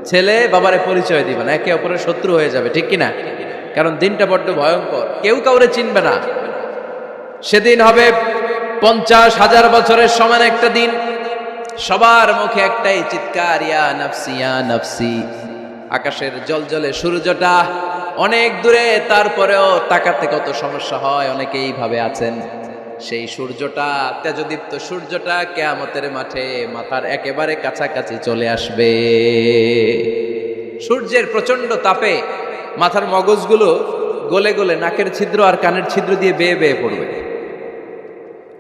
ছেলে বাবারে পরিচয় দিবে না, একে অপরের শত্রু হয়ে যাবে, ঠিক কিনা? কারণ দিনটা বড্ড ভয়ঙ্কর, কেউ কাউরে চিনবে না। সেদিন হবে 50,000 বছরের সমান একটা দিন। সবার মুখে একটাই চিৎকার, ইয়া নাফসি ইয়া নাফসি। আকাশের জলজলে সূর্যটা অনেক দূরে, তারপরেও তাকাতে কত সমস্যা হয়, অনেকেই ভাবে আছেন। সেই সূর্যটা, তেজদীপ্ত সূর্যটা কিয়ামতের মাঠে মাথার একেবারে কাছাকাছি চলে আসবে। সূর্যের প্রচন্ড তাপে মাথার মগজগুলো গলে গলে নাকের ছিদ্র আর কানের ছিদ্র দিয়ে বেয়ে বেয়ে পড়বে।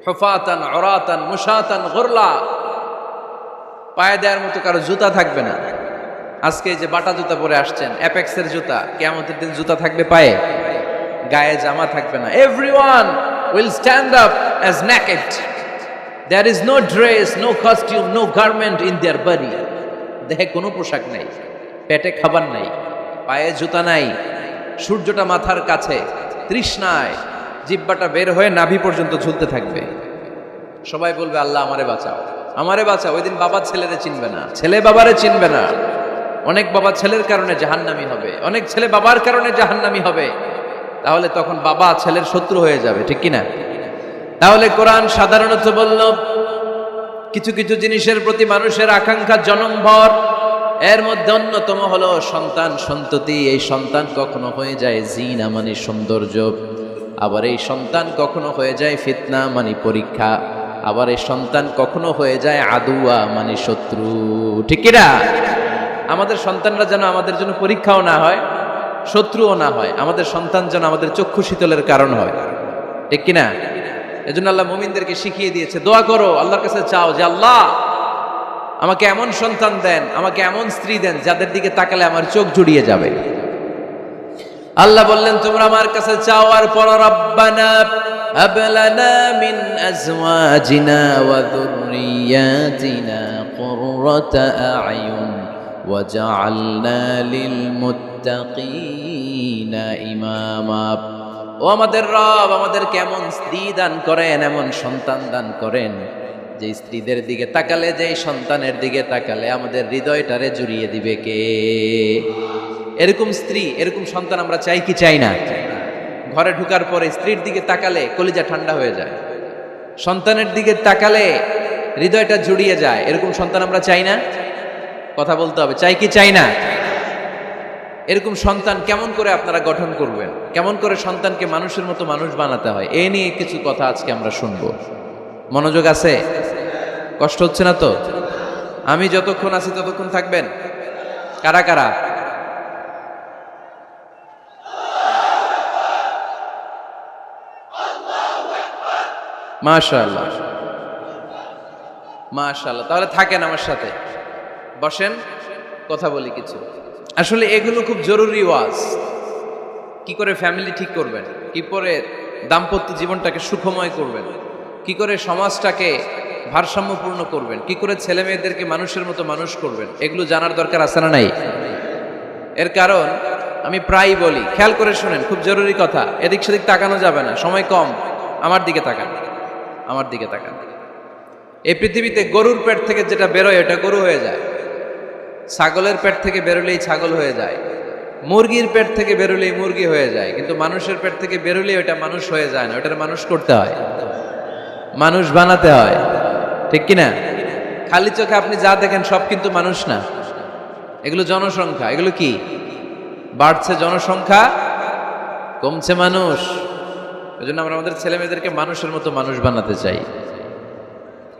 হুফাতান উরাতান মুশাতান গুরলা, পায়ে দেওয়ার মতো কারো জুতা থাকবে না। আজকে যে বাটা জুতা পরে আসছেন, অ্যাপেক্সের জুতা, কিয়ামতের দিন জুতা থাকবে পায়ে, গায়ে জামা থাকবে না। Everyone will stand up as naked. There is no dress, no costume, no garment in their body. দেহে কোনো পোশাক নাই, পেটে খাবার নাই, পায়ে জুতা নাই, সূর্যটা মাথার কাছে, তৃষ্ণায় জিহ্বাটা বের হয়ে নাভি পর্যন্ত ঝুলতে থাকবে। সবাই বলবে, আল্লাহ আমারে বাঁচাও, আমারে বাঁচাও। ওই দিন বাবা ছেলেরে চিনবে না, ছেলে বাবারে চিনবে না। অনেক বাবা ছেলের কারণে জাহান্নামী হবে, অনেক ছেলে বাবার কারণে জাহান্নামী হবে। তাহলে তখন বাবা ছেলের শত্রু হয়ে যাবে, ঠিক কিনা? তাহলে কোরআন সাধারণত বলল, কিছু কিছু জিনিসের প্রতি মানুষের আকাঙ্ক্ষা জনমভর, এর মধ্যে অন্যতম হলো সন্তান সন্ততি। এই সন্তান কখনো হয়ে যায় জিনা মানে সৌন্দর্য, আবার এই সন্তান কখনো হয়ে যায় ফিতনা মানে পরীক্ষা, আবার এই সন্তান কখনো হয়ে যায় আদুয়া মানে শত্রু, ঠিক কিনা? আমাদের সন্তানরা যেন আমাদের জন্য পরীক্ষাও না হয়, শত্রুও না হয়। আমাদের সন্তান যেন আমাদের চক্ষু শীতলের কারণ হয়, ঠিক কিনা? এজন্য আল্লাহ মুমিনদেরকে শিখিয়ে দিয়েছে, দোয়া করো, আল্লাহর কাছে চাও যে আল্লাহ আমাকে এমন সন্তান দেন, আমাকে এমন স্ত্রী দেন যাদের দিকে তাকালে আমার চোখ জুড়িয়ে যাবে। আল্লাহ বললেন, তোমরা আমার কাছে চাও আর পড়ো, রব্বানা হাব লানা মিন আজওয়াজিনা ওয়া যুররিয়াতিনা কুররাতা আ'য়ুন ওয়াজআলনা লিল মুত্তাকিনা ইমামা। ও আমাদের রব, আমাদের কেমন স্ত্রী দান করেন, এমন সন্তান দান করেন যে স্ত্রীদের দিকে তাকালে, যে সন্তানের দিকে তাকালে আমাদের হৃদয়টারে জুড়িয়ে দিবে কে? এরকম স্ত্রী, এরকম সন্তান আমরা চাই কি চাই না? ঘরে ঢুকার পরে স্ত্রীর দিকে তাকালে কলিজা ঠান্ডা হয়ে যায়, সন্তানের দিকে তাকালে হৃদয়টা জুড়িয়ে যায়। এরকম সন্তান আমরা চাই না? কথা বলতে হবে, চাই কি চাই না? এরকম সন্তান কেমন করে আপনারা গঠন করবেন, কেমন করে সন্তানকে মানুষের মতো মানুষ বানাতে হয়, এ নিয়ে কিছু কথা আজকে আমরা শুনবো। মনোযোগ আছে? কষ্ট হচ্ছে না তো? আমি যতক্ষণ আছি ততক্ষণ থাকবেন? কারা কারা? মাশাআল্লাহ, মাশাআল্লাহ। তাহলে থাকেন আমার সাথে, বসেন, কথা বলি কিছু। আসলে এগুলো খুব জরুরি ওয়াজ। কি করে ফ্যামিলি ঠিক করবেন, কি করে দাম্পত্য জীবনটাকে সুখময় করবেন, কি করে সমাজটাকে ভারসাম্যপূর্ণ করবেন, কি করে ছেলে মেয়েদেরকে মানুষের মতো মানুষ করবেন, এগুলো জানার দরকার আছে না নাই? এর কারণ আমি প্রায়ই বলি, খেয়াল করে শুনেন, খুব জরুরি কথা, এদিক সেদিক তাকানো যাবে না, সময় কম। আমার দিকে তাকান, আমার দিকে তাকান। এই পৃথিবীতে গরুর পেট থেকে যেটা বেরোয় ওটা গরু হয়ে যায়, ছাগলের পেট থেকে বেরোলেই ছাগল হয়ে যায়, মুরগির পেট থেকে বেরোলেই মুরগি হয়ে যায়, কিন্তু মানুষের পেট থেকে বেরোলেই ওটা মানুষ হয়ে যায় না, ওটার মানুষ করতে হয়, মানুষ বানাতে হয়, ঠিক কিনা? খালি চোখে আপনি যা দেখেন সব কিন্তু মানুষ না, এগুলো জনসংখ্যা। এগুলো কি? বাড়ছে জনসংখ্যা, কমছে মানুষ। ওই জন্য আমরা আমাদের ছেলে মেয়েদেরকে মানুষের মতো মানুষ বানাতে চাই,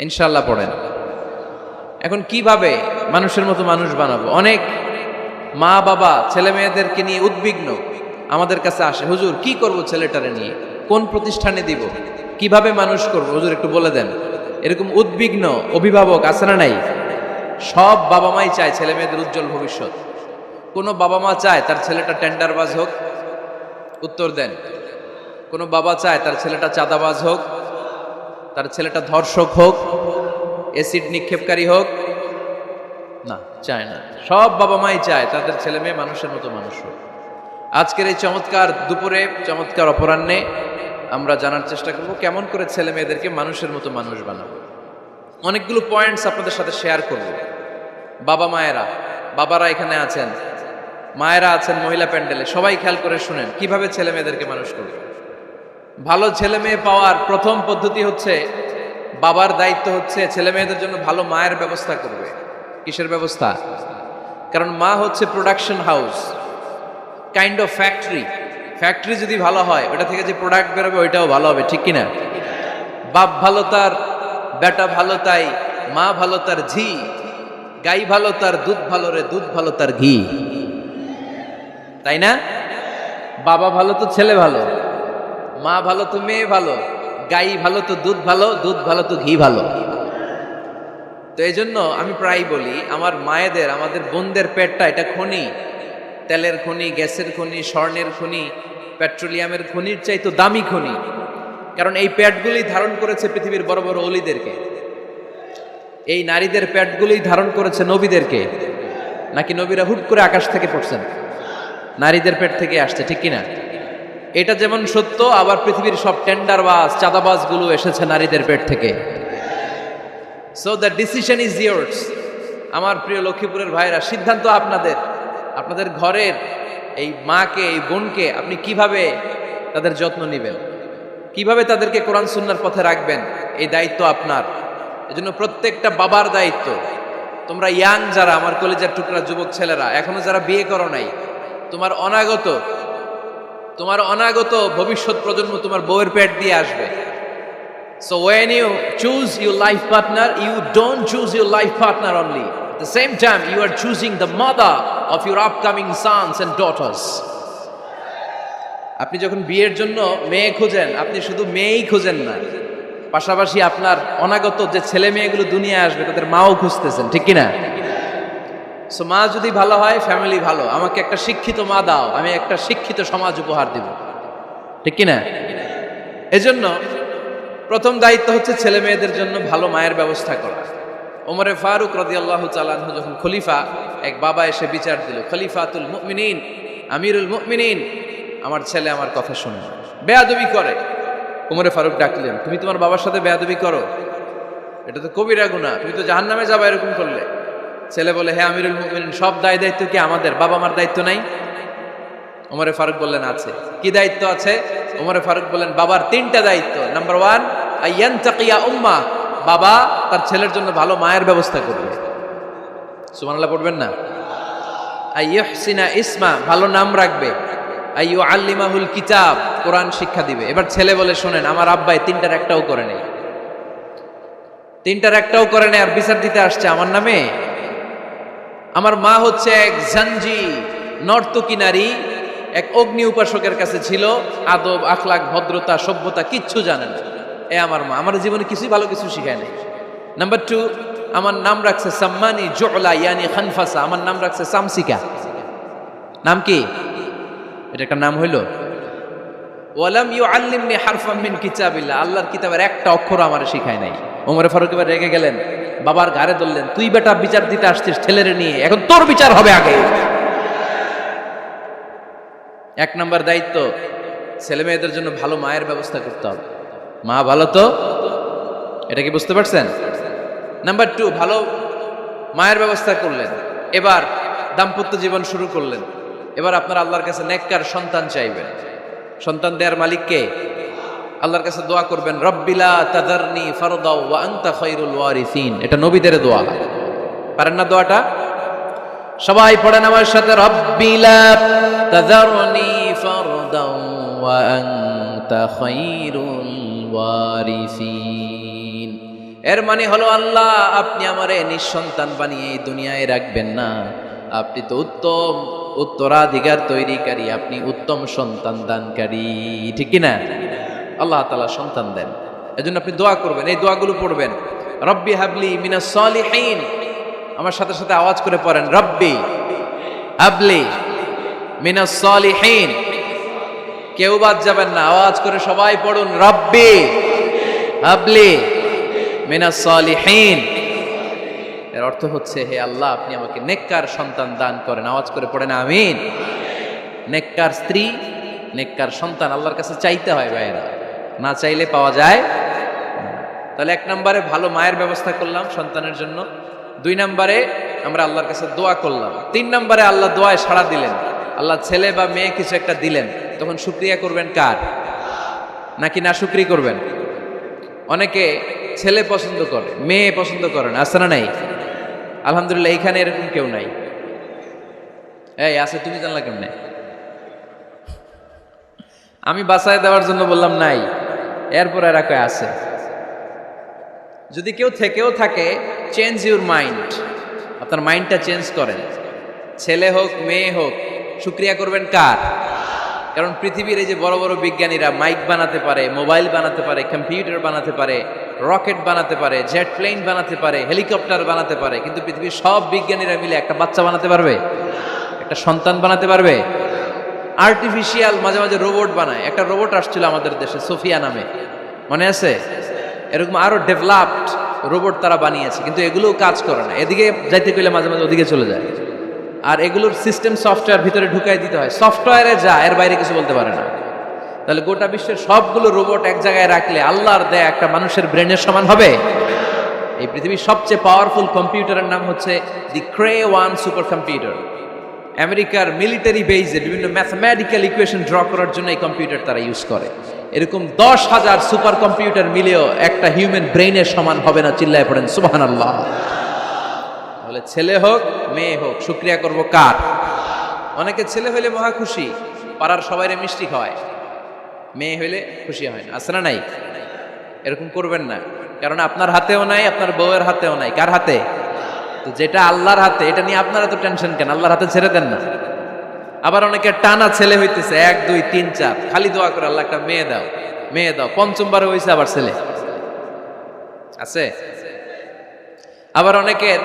ইনশাআল্লাহ। পড়েন। এখন কিভাবে মানুষের মতো মানুষ বানাবো? অনেক মা বাবা ছেলে মেয়েদেরকে নিয়ে উদ্বিগ্ন, আমাদের কাছে আসে, হুজুর কি করব ছেলেটারে নিয়ে, কোন প্রতিষ্ঠানে দিব, কিভাবে মানুষ করব, হুজুর একটু বলে দেন। এরকম উদ্বিগ্ন অভিভাবক আছে না নাই? সব বাবা মাই চায় ছেলে মেয়েদের উজ্জ্বল ভবিষ্যৎ। কোনো বাবা মা চায় তার ছেলেটা টেন্ডারবাজ হোক? উত্তর দেন। কোনো বাবা চায় তার ছেলেটা চাঁদাবাজ হোক, তার ছেলেটা ধর্ষক হোক, অ্যাসিড নিক্ষেপকারী হোক? না, চায় না। সব বাবা মাই চায় তাদের ছেলে মেয়ে মানুষের মতো মানুষ হোক। আজকের এই চমৎকার দুপুরে, চমৎকার অপরাহ্নে আমরা জানার চেষ্টা করব কেমন করে ছেলে মেয়েদেরকে মানুষের মতো মানুষ বানাবো। অনেকগুলো পয়েন্টস আপনাদের সাথে শেয়ার করব। বাবা মায়েরা, বাবারা এখানে আছেন, মায়েরা আছেন মহিলা প্যান্ডেলে, সবাই খেয়াল করে শুনেন কিভাবে ছেলে মেয়েদেরকে মানুষ করবে। ভালো ছেলে মেয়ে পাওয়ার প্রথম পদ্ধতি হচ্ছে, বাবার দায়িত্ব হচ্ছে ছেলে মেয়েদের জন্য ভালো মায়ের ব্যবস্থা করবে। কিসের ব্যবস্থা? কারণ মা হচ্ছে production house, kind of factory. Factory যদি ভালো হয়, ওটা থেকে যে প্রোডাক্ট বেরোবে ওইটাও ভালো হবে, ঠিক কিনা? বাপ ভালো তার বেটা ভালো তাই, মা ভালো তার ঝি, গাই ভালো তার দুধ ভালো রে, দুধ ভালো তার ঘি, তাই না? বাবা ভালো তো ছেলে ভালো, মা ভালো তো মেয়ে ভালো, গাই ভালো তো দুধ ভালো, দুধ ভালো তো ঘি ভালো। তো এই জন্য আমি প্রায় বলি, আমার মায়েদের, আমাদের বোনদের পেটটা এটা খনি, তেলের খনি, গ্যাসের খনি, স্বর্ণের খনি, পেট্রোলিয়ামের খনির চাইতো দামি খনি। কারণ এই পেটগুলোই ধারণ করেছে পৃথিবীর বড় বড় অলিদেরকে। এই নারীদের পেটগুলোই ধারণ করেছে নবীদেরকে। নাকি নবীরা হুট করে আকাশ থেকে পড়ছেন? নারীদের পেট থেকে আসছে, ঠিক কিনা? এটা যেমন সত্য, আবার পৃথিবীর সব টেন্ডারবাজ, চাঁদাবাজ গুলো এসেছে নারীদের পেট থেকে। So the decision is years. আমার প্রিয় লক্ষ্মীপুরের ভাইরা, সিদ্ধান্ত আপনাদের। আপনাদের ঘরের এই মাকে, এই বোনকে আপনি কিভাবে তাদের যত্ন নেবেন, কিভাবে তাদেরকে কোরআন সুন্নাহর পথে রাখবেন, এই দায়িত্ব আপনার। এজন্য প্রত্যেকটা বাবার দায়িত্ব। তোমরা ইয়াং যারা, আমার কলেজের টুকরা যুবক ছেলেরা, এখনো যারা বিয়ে করো নাই, তোমার অনাগত ভবিষ্যৎ প্রজন্ম তোমার বউয়ের পেট দিয়ে আসবে। So when you choose your life partner, you don't choose your life partner only. At the same time, you are choosing the mother of your upcoming sons and daughters. আপনি যখন বিয়ের জন্য মেয়ে খোঁজেন, আপনি শুধু মেয়েই খোঁজেন না, পাশাপাশি আপনার অনাগত যে ছেলে মেয়েগুলো দুনিয়ায় আসবে তাদের মাও খুঁজতেছেন, ঠিক কিনা? সো মা যদি ভালো হয়, ফ্যামিলি ভালো। আমাকে একটা শিক্ষিত মা দাও, আমি একটা শিক্ষিত সমাজ উপহার দিব, ঠিক কিনা? এজন্য প্রথম দায়িত্ব হচ্ছে ছেলে মেয়েদের জন্য ভালো মায়ের ব্যবস্থা করা। ওমরে ফারুক রাদিয়াল্লাহু তাআলা আনহু যখন খলিফা, এক বাবা এসে বিচার দিল, খলিফাতুল মুমিনিন, আমিরুল মুমিনিন, আমার ছেলে আমার কথা শুনে বেয়াদবি করে। ওমরে ফারুক ডাকলেন, তুমি তোমার বাবার সাথে বেয়াদবি করো? এটা তো কবিরা গুনাহ, তুমি তো জাহান্নামে যাবে এরকম করলে। ছেলে বলে, হ্যাঁ আমিরুল মুমিনিন, সব দায়িত্ব কি আমাদের? বাবা মার দায়িত্ব নাই? ওমরে ফারুক বললেন, আছে। কি দায়িত্ব আছে? ওমরে ফারুক বললেন, বাবার 3টা দায়িত্ব। নাম্বার 1, আইয়ানতাকিয়া উম্মা, বাবা তার ছেলের জন্য ভালো মায়ের ব্যবস্থা করবে। সুবহানাল্লাহ পড়বেন না? আইয়ুহসিনা ইসমা, ভালো নাম রাখবে। আইয়ুআল্লিমাহুল কিতাব, কোরআন শিক্ষা দিবে। এবার ছেলে বলে, শোনেন, আমার আব্বাই 3টার একটাও করে নেই, 3টার একটাও করে নেই, আর বিচার দিতে আসছে আমার নামে। আমার মা হচ্ছে এক জাঞ্জি, নর্তকী নারী, এক অগ্নি উপাসকের কাছে ছিল, আদব, আখলাক, ভদ্রতা, সভ্যতা কিচ্ছু জানে না। আমার মা আমার জীবনে কিছুই ভালো কিছু শিখায় নাই। নাম্বার 2, আমার নাম রাখছে সাম্মানি জুলা, ইয়ানি খানফাসা, আমার নাম রাখছে সামসিকা। নাম কি? এটা একটা নাম হইল? ওয়ালাম ইউআল্লিমনি হারফাম মিন কিতাবিল্লাহ, আল্লাহর কিতাবের একটা অক্ষর আমার শিখায় নাই। ওমরে ফারুক এবার রেগে গেলেন, বাবার ঘাড়ে ধরলেন, তুই বেটা বিচার দিতে আসছিস ছেলেরে নিয়ে, এখন তোর বিচার হবে আগে। 1 নম্বর দায়িত্ব, ছেলে মেয়েদের জন্য ভালো মায়ের ব্যবস্থা করতে হবে। মা ভালো তো, এটা কি বুঝতে পারছেন? নাম্বার 2, ভালো মায়ের ব্যবস্থা করলেন, এবার দাম্পত্য জীবন শুরু করলেন। এবার আপনার আল্লাহর কাছে নেককার সন্তান চাইবেন। সন্তান দেওয়ার মালিক কে? আল্লাহর কাছে দোয়া করবেন, রব্বিলা তাদারনি ফারদাও ওয়া আনতা খায়রুল ওয়ারিসিন। এটা নবীদের দোয়া, পারেন না দোয়াটা? সবাই পড়েন আমার সাথে, রব্বিলা তাদারনি ফারদাও ওয়া আনতা খায়রুল ওয়ারিসিন। এর মানে হলো, আল্লাহ আপনি আমারে নিঃসন্তান বানিয়ে এই দুনিয়ায় রাখবেন না, আপনি তো উত্তম উত্তরাধিকার তৈরিকারী, আপনি উত্তম সন্তান দানকারী, ঠিক কিনা? আল্লাহ তাআলা সন্তান দেন, এজন্য আপনি দোয়া করবেন, এই দোয়াগুলো পড়বেন। রব্বি হাবলি মিনাস সালিহিন, আমার সাথে সাথে আওয়াজ করে পড়েন, রব্বি হাবলি মিনাস সালিহিন। কেউ বাদ যাবেন না, আওয়াজ করে সবাই পড়ুন, রব্বি হাবলি মিনাস সালিহিন। এর অর্থ হচ্ছে, হে আল্লাহ আপনি আমাকে নেককার সন্তান দান করেন। আওয়াজ করে পড়েন আমিন। নেককার স্ত্রী, নেককার সন্তান আল্লাহর কাছে চাইতে হয় ভাইয়েরা, না চাইলে পাওয়া যায় না। তাহলে 1 নম্বরে ভালো মায়ের ব্যবস্থা করলাম সন্তানের জন্য। 2 নম্বরে আমরা আল্লাহর কাছে দোয়া করলাম, 3 নম্বরে আল্লাহ দোয়ায় সাড়া দিলেন, আল্লাহ ছেলে বা মেয়ে কিছু একটা দিলেন, তখন শুকরিয়া করবেন কার? নাকি না শুকরি করবেন? অনেকে ছেলে পছন্দ করে, মেয়ে পছন্দ করেন, আছে না নাই? আলহামদুলিল্লাহ এইখানে এরকম কেউ নাই। এই আছে, তুমি জানলা কেমনে? আমি বাঁচায় দেওয়ার জন্য বললাম নাই, এরপর এরা কয় আছে। যদি কেউ থেকেও থাকে, চেঞ্জ ইউর মাইন্ড, আপনার মাইন্ডটা চেঞ্জ করেন। ছেলে হোক মেয়ে হোক, শুকরিয়া করবেন কার? কারণ পৃথিবীর এই যে বড় বড় বিজ্ঞানীরা মাইক বানাতে পারে, মোবাইল বানাতে পারে, কম্পিউটার বানাতে পারে, রকেট বানাতে পারে, জেট প্লেন বানাতে পারে, হেলিকপ্টার বানাতে পারে, কিন্তু পৃথিবীর সব বিজ্ঞানীরা মিলে একটা বাচ্চা বানাতে পারবে? একটা সন্তান বানাতে পারবে? আর্টিফিশিয়াল মাঝে মাঝে রোবট বানায়। একটা রোবট আসছিল আমাদের দেশে, সোফিয়া নামে, মনে আছে? এরকম আরো ডেভেলপড রোবট তারা বানিয়েছে, কিন্তু এগুলোও কাজ করে না। এদিকে যাইতে গেলে মাঝে মাঝে ওদিকে চলে যায়। আর এগুলোর সিস্টেম সফটওয়্যার ভিতরে ঢুকাই দিতে হয়, সফটওয়্যারে যা, এর বাইরে কিছু বলতে পারে না। তাহলে গোটা বিশ্বের সবগুলো রোবট এক জায়গায় রাখলে আল্লাহর দেয়া একটা মানুষের ব্রেনের সমান হবে? এই পৃথিবীর সবচেয়ে পাওয়ারফুল কম্পিউটারের নাম হচ্ছে দি ক্রে-1 সুপার কম্পিউটার। আমেরিকার মিলিটারি বেইজে বিভিন্ন ম্যাথমেটিক্যাল ইকুয়েশন ড্র করার জন্য এই কম্পিউটার তারা ইউজ করে। এরকম 10,000 সুপার কম্পিউটার মিলেও একটা হিউম্যান ব্রেইনের সমান হবে না। চিল্লায় পড়েন সুবহানাল্লাহ। তাহলে ছেলে হোক মেয়ে হোক, শুকরিয়া করব কার? অনেকে ছেলে হইলে মহা খুশি, পাড়ার সবাইরে মিষ্টি খাওয়ায়, মেয়ে হইলে খুশি হয় না, আছে না নাই? এরকম করবেন না, কারণ আপনার হাতেও নাই, আপনার বউয়ের হাতেও নাই। কার হাতে? তো যেটা আল্লাহর হাতে, এটা নিয়ে আপনারা তো টেনশন কেন? আল্লাহর হাতে ছেড়ে দেন না। আবার অনেকে টানা ছেলে হইতেছে, 1 2 3 4, খালি দোয়া করে আল্লাহ একটা মেয়ে দাও, মেয়ে দাও। 5ম বারে হইছে আবার ছেলে, আছে। আবার অনেকের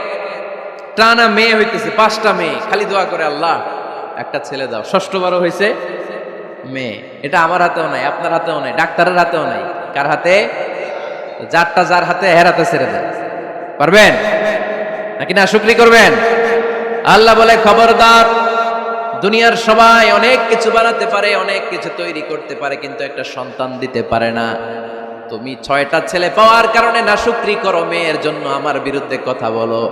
টানা মেয়ে হইতেছে, 5টা মেয়ে, খালি দোয়া করে আল্লাহ একটা ছেলে দাও। 6ষ্ঠ বারও হয়েছে মেয়ে। এটা আমার হাতেও নাই, আপনার হাতেও নাই, ডাক্তারের হাতেও নাই। কার হাতে? যারটা যার হাতে, হের হাতে ছেড়ে দেয়। পারবেন নাকি না শুকরি করবেন? আল্লাহ বলে খবরদার, দুনিয়ার সবাই অনেক কিছু বানাতে পারে, অনেক কিছু তৈরি করতে পারে, কিন্তু একটা সন্তান দিতে পারে না। তুমি 6টা ছেলে পাওয়ার কারণে না শুকরি করো, মেয়ের জন্য আমার বিরুদ্ধে কথা বলো।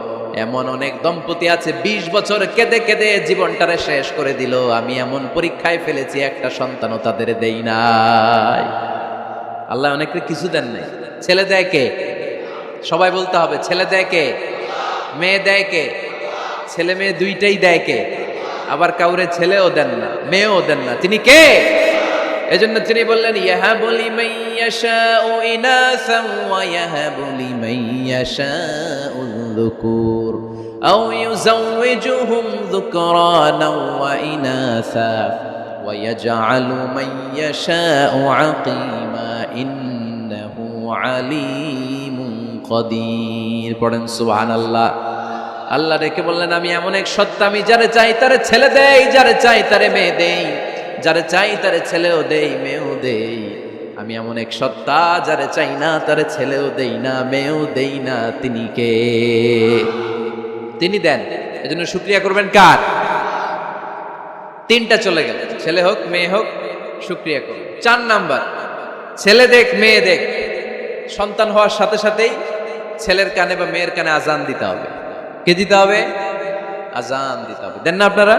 এমন অনেক দম্পতি আছে 20 বছর কেঁদে কেঁদে জীবনটারে শেষ করে দিল। আমি এমন পরীক্ষায় ফেলেছি, একটা সন্তানও তাদের দেই নাই। আল্লাহ অনেকের কিছু দেন নাই। ছেলে দেয় কে? সবাই বলতে হবে, ছেলে দেয় কে? মেয়ে দেয় কে? ছেলে মেয়ে দুইটাই দেয় কে? আবার কাউরে ছেলেও দেন না, মেয়েও দেন না, তিনি কে? এজন্য তিনি বললেন, ইয়াহাবু লিমান ইয়াশাউ ইনাসান ওয়া ইয়াহাবু লিমান ইয়াশাউ যুকুর আও ইউযাওয়িজুহুম যুকরানাও ওয়া ইনাসা ওয়া ইয়াজআলু মান ইয়াশাউ আকীমা ইন্নাহু আলীমুন কাদির। পড়েন সুবহানাল্লাহ। আল্লাহ রেখে বললেন, আমি এমন এক সত্তা, আমি যারে চাই তারে ছেলে দেই, যারে চাই তারে মেয়ে দেই, যারে চাই তারে ছেলেও দেই, মেয়েও দেই। আমি এমন এক সত্তা, যারে চাই না তারে ছেলেও দেই না, মেয়েও দেই না। তিনি কে? তিনি দেন। এজন্য শুকরিয়া করবেন কার? 3টা চলে গেল, ছেলে হোক মেয়ে হোক, শুকরিয়া করুন। 4 নাম্বার, ছেলে দেখ মেয়ে দেখ, সন্তান হওয়ার সাথে সাথেই ছেলের কানে বা মেয়ের কানে আজান দিতে হবে। কে দিতে হবে? আজান দিতে হবে। দেন না আপনারা?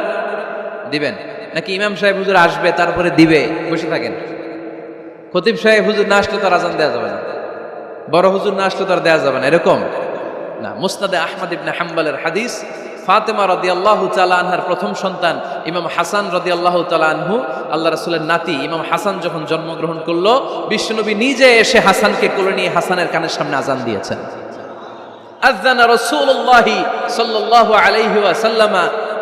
দিবেন নাকি ইমাম সাহেব হুজুর আসবে তারপরে দিবে, বসে থাকেন? খতিব সাহেব হুজুর না আসলে তার আজান দেওয়া যাবে না, বড় হুজুর না আসলে তার দেওয়া যাবে না, এরকম না। মুসনাদে আহমদ ইবনে হাম্বলের হাদিস, ফাতেমা রাদিয়াল্লাহু তাআলা আনহার প্রথম সন্তান ইমাম হাসান রাদিয়াল্লাহু তাআলা আনহু, আল্লাহ রাসূলের নাতি ইমাম হাসান যখন জন্মগ্রহণ করলো, বিশ্বনবী নিজে এসে হাসানকে কোলে নিয়ে হাসানের কানের সামনে আজান দিয়েছেন। আযানা রাসূলুল্লাহি সাল্লাল্লাহু আলাইহি ওয়াসাল্লাম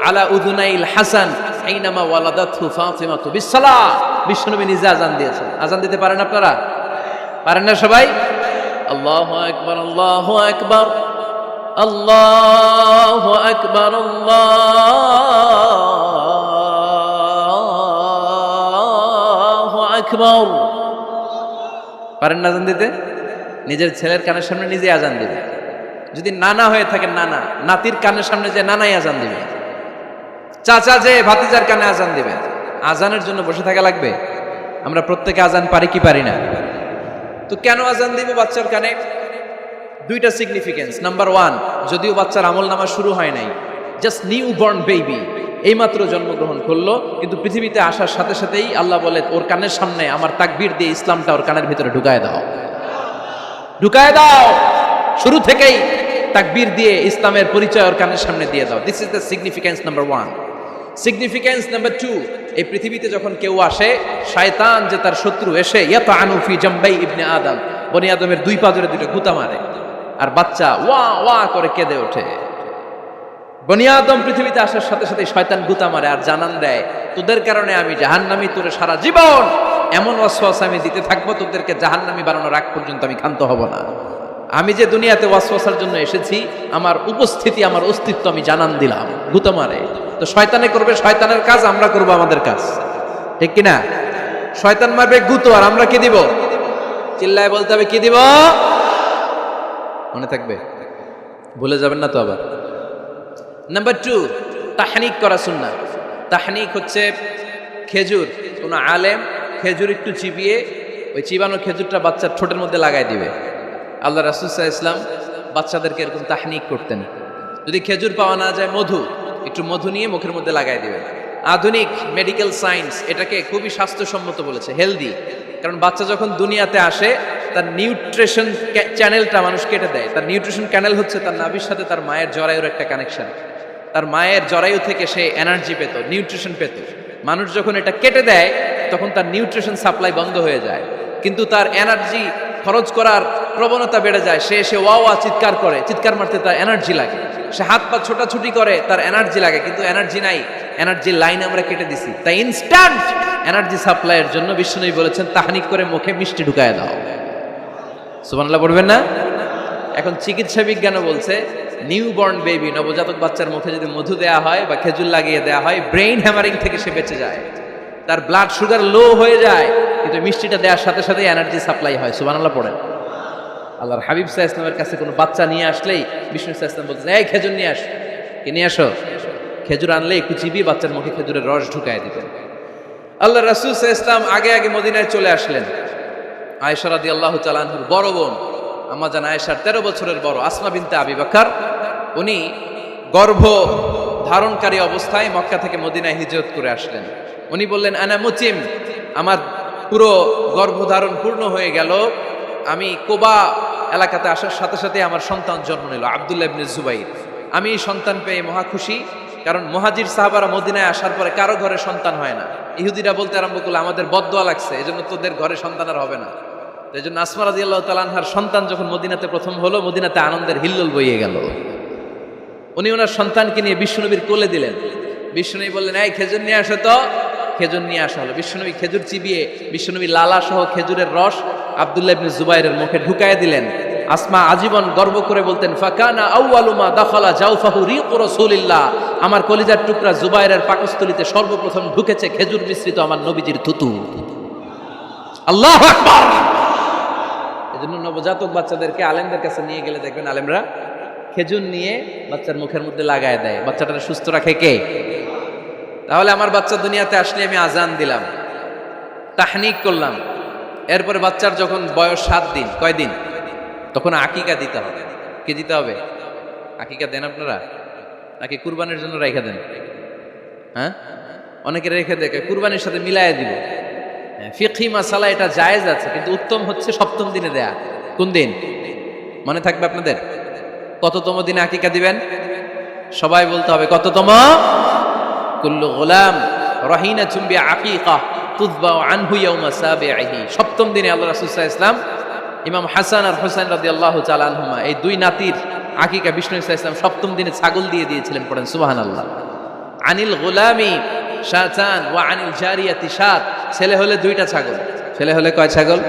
আলা উযুনাইল হাসান আইনামা ওয়ালাদাতহু ফাতিমাতু বিসসালাহ। বিশ্বনবী নিজে আজান দিয়েছেন। আজান দিতে পারেন আপনারা? পারেন না সবাই? আল্লাহু আকবার, আল্লাহু আকবার, আল্লাহু আকবার, আল্লাহু আকবার। পারেন না আজান দিতে? নিজের ছেলের কানের সামনে নিজে আজান দিবে। যদি নানা হয়ে থাকেন, নানা নাতির কানের সামনে যে নানাই আজান দিবে, চাচা যে ভাতিজার কানে আজান দিবে। আজানের জন্য বসে থাকা লাগবে? আমরা প্রত্যেকে আজান পারি কি পারি না? তো কেন আজান দিব বাচ্চার কানে? 2টা সিগনিফিকেন্স। নাম্বার 1, যদিও বাচ্চার আমল নামা শুরু হয় নাই, জাস্ট নিউ বর্ন বেবি, এইমাত্র জন্মগ্রহণ করলো, কিন্তু পৃথিবীতে আসার সাথে সাথেই আল্লাহ বলে ওর কানের সামনে আমার তাকবীর দিয়ে ইসলামটা ওর কানের ভিতরে ঢুকায় দাও, ঢুকায় দাও। শুরু থেকেই তাকবীর দিয়ে ইসলামের পরিচয় ওর কানের সামনে দিয়ে দাও। This is the significance number 1। Significance number 2, এই পৃথিবীতে যখন কেউ আসে, শয়তান যে তার শত্রু এসে ইয়াতানু ফি জামবাই ইবনে আদম, বনি আদমের দুই পা ধরে দুটো গুতা মারে, আর বাচ্চা ওয়া ওয়া করে কেঁদে ওঠে। বনি আদম পৃথিবীতে আসার সাথে সাথে শয়তান গুতা মারে আর জানান দেয়, তোদের কারণে আমি জাহান্নামী, তোরে সারা জীবন এমন ওয়াসওয়াসা আমি দিতে থাকবো, তোদেরকে জাহান্নামী বানানোর আগ পর্যন্ত আমি ক্ষান্ত হব না। আমি যে দুনিয়াতে ওয়াসওয়াসার জন্য এসেছি, আমার উপস্থিতি, আমার অস্তিত্ব আমি জানান দিলাম, গুতা মারে। তো শয়তানে করবে শয়তানের কাজ, আমরা করব আমাদের কাজ, ঠিক কিনা? শয়তান মারবে গুতো, আর আমরা কি দিব? চিল্লায় বলতে হবে, কি দিব? মনে থাকবে, ভুলে যাবেন না তো আবার। নাম্বার 2, তাহনিক করা সুন্নাহ। তাহনিক হচ্ছে খেজুর, কোন আলেম খেজুর একটু চিবিয়ে ওই চিবানো খেজুরটা বাচ্চার ঠোঁটের মধ্যে লাগাই দিবে। আল্লাহ রাসূল সাল্লাল্লাহু আলাইহি ওয়াসাল্লাম বাচ্চাদেরকে এরকম তাহনিক করতেন। যদি খেজুর পাওয়া না যায়, মধু, একটু মধু নিয়ে মুখের মধ্যে লাগাই দিবেন। আধুনিক মেডিকেল সায়েন্স এটাকে খুবই স্বাস্থ্যসম্মত বলেছে, হেলদি। কারণ বাচ্চা যখন দুনিয়াতে আসে, তার নিউট্রিশন চ্যানেলটা মানুষ কেটে দেয়। তার নিউট্রিশন চ্যানেল হচ্ছে তার নাভির সাথে তার মায়ের জরায়ুর একটা কানেকশন। তার মায়ের জরায়ু থেকে সে এনার্জি পেত, নিউট্রিশন পেত। মানুষ যখন এটা কেটে দেয়, তখন তার নিউট্রিশন সাপ্লাই বন্ধ হয়ে যায়, কিন্তু তার এনার্জি খরচ করার প্রবণতা বেড়ে যায়। সে এসে ওয়া ওয়া চিৎকার করে, চিৎকার মারতে তার এনার্জি লাগে। সে হাত পা ছোটাছুটি করে, তার এনার্জি লাগে, কিন্তু এনার্জি নাই, এনার্জির লাইন আমরা কেটে দিছি। তাই ইনস্ট্যান্ট এনার্জি সাপ্লাইয়ের জন্য বিশ্বনবী বলেছেন, তাহনিক করে মুখে মিষ্টি ঢুকায় দাও। সুবহানাল্লাহ পড়বেন না? এখন চিকিৎসা বিজ্ঞানও বলছে, নিউবর্ন বেবি, নবজাতক বাচ্চার মুখে যদি মধু দেয়া হয় বা খেজুর লাগিয়ে দেয়া হয়, ব্রেইন হ্যামারিং থেকে সে বেঁচে যায়। তার ব্লাড সুগার লো হয়ে যায়, কিন্তু মিষ্টিটা দেওয়ার সাথে সাথে এনার্জি সাপ্লাই হয়। সুবহানাল্লাহ পড়েন। আল্লাহর হাবিব সাল্লাল্লাহু আলাইহি ওয়াসাল্লামের কাছে কোনো বাচ্চা নিয়ে আসলেই বিষ্ণু সাল্লাল্লাহু আলাইহি ওয়াসাল্লাম বলতেন, এই খেজুর নিয়ে আস, কি নিয়ে আসো? খেজুর আনলে একটু চিবিয়ে বাচ্চার মুখে খেজুরের রস ঢুকায় দিতেন। আল্লাহ রাসূল সাল্লাল্লাহু আলাইহি ওয়াসাল্লাম আগে আগে মদিনায় চলে আসলেন। আয়েশা রাদিয়াল্লাহু তাআলা আনহার বড় বোন, আম্মা জান আয়েশার 13 বছরের বড় আসমা বিনতে আবি বকর, উনি গর্ভ ধারণকারী অবস্থায় মক্কা থেকে মদিনায় হিজরত করে আসলেন। উনি বললেন, আনা মুতিম, আমার পুরো গর্ভধারণ পূর্ণ হয়ে গেল, আমি কোবা এলাকাতে আসার সাথে সাথে আমার সন্তান জন্ম নিল, আব্দুল্লাহ ইবনে জুবাইর। আমি সন্তান পেয়ে মহা খুশি, কারণ মুহাজির সাহাবারা মদিনায় আসার পরে কারো ঘরে সন্তান হয় না। ইহুদিরা বলতে আরম্ভ করলো, আমাদের বদদোয়া লাগছে, এজন্য তোদের ঘরে সন্তান আর হবে না। এই জন্য আসমা রাদিয়াল্লাহু তাআলা আনহার সন্তান যখন মদিনাতে প্রথম হলো, মদিনাতে আনন্দের হিল্লোল বইয়ে গেল। উনি ওনার সন্তানকে নিয়ে বিশ্বনবীর কোলে দিলেন। বিশ্বনবী বললেন, এই খেজুর নিয়ে আসো তো। খেজুর নিয়ে আসা হলো। বিশ্বনবী খেজুর চিবিয়ে বিশ্বনবী লালা সহ খেজুরের রস আব্দুল্লাহ ইবনে জুবাইরের মুখে ঢুকায় দিলেন। আসমা আজীবন গর্ব করে বলতেন, ফাকানা আউয়ালু মা দাখালা জাওফাহু রিকু রাসূলিল্লাহ, আমার কলিজার টুকরা জুবাইরের পাকস্থলীতে সর্বপ্রথম ঢুকেছে খেজুর মিশ্রিত আমার নবীজির থুতু। আল্লাহু আকবার। এজন্য নবজাতক বাচ্চাদেরকে আলেমদের কাছে নিয়ে গেলে দেখবেন আলেমরা খেজুর নিয়ে বাচ্চার মুখের মধ্যে লাগায় দেয়। বাচ্চাটাকে সুস্থ রাখে কে? তাহলে আমার বাচ্চা দুনিয়াতে আসলে আমি আজান দিলাম, তাহনিক করলাম, এরপরে বাচ্চার যখন বয়স 7 দিন, কয় দিন, তখন আকিকা দিতে হবে। কি দিতে হবে? আকিকা দেন আপনারা নাকি কুরবানির জন্য রেখে দেন? হ্যাঁ, অনেকে রেখে দেখে কুরবানির সাথে মিলাইয়া দিব। ফিকহি মাসালা এটা জায়েজ আছে, কিন্তু উত্তম হচ্ছে 7ম দিনে দেয়া। কোন দিন মনে থাকবে আপনাদের? কততম দিনে আকিকা দিবেন? সবাই বলতে হবে কততম? কুল্লু গোলাম রহিনাতুম বিআকিকা তুযবা আনহু ইয়াউমা সাবিহি। 7ম দিনে আল্লাহ রাসূল সাল্লাল্লাহু আলাইহি ওয়াসাল্লাম ইমাম হাসান আর হুসাইন রাদিয়াল্লাহু তাআলা আনহুমা, এই দুই নাতির আকিকা বিষ্ণু সাল্লাল্লাহু আলাইহি ওয়াসাল্লাম 7ম দিনে ছাগল দিয়ে দিয়েছিলেন। পড়েন সুবহানাল্লাহ। আনিল গোলামি শাতান ওয়া আনিল জারিয়াতি শাত। ছেলে হলে 2টা ছাগল। ছেলে হলে কয় ছাগল?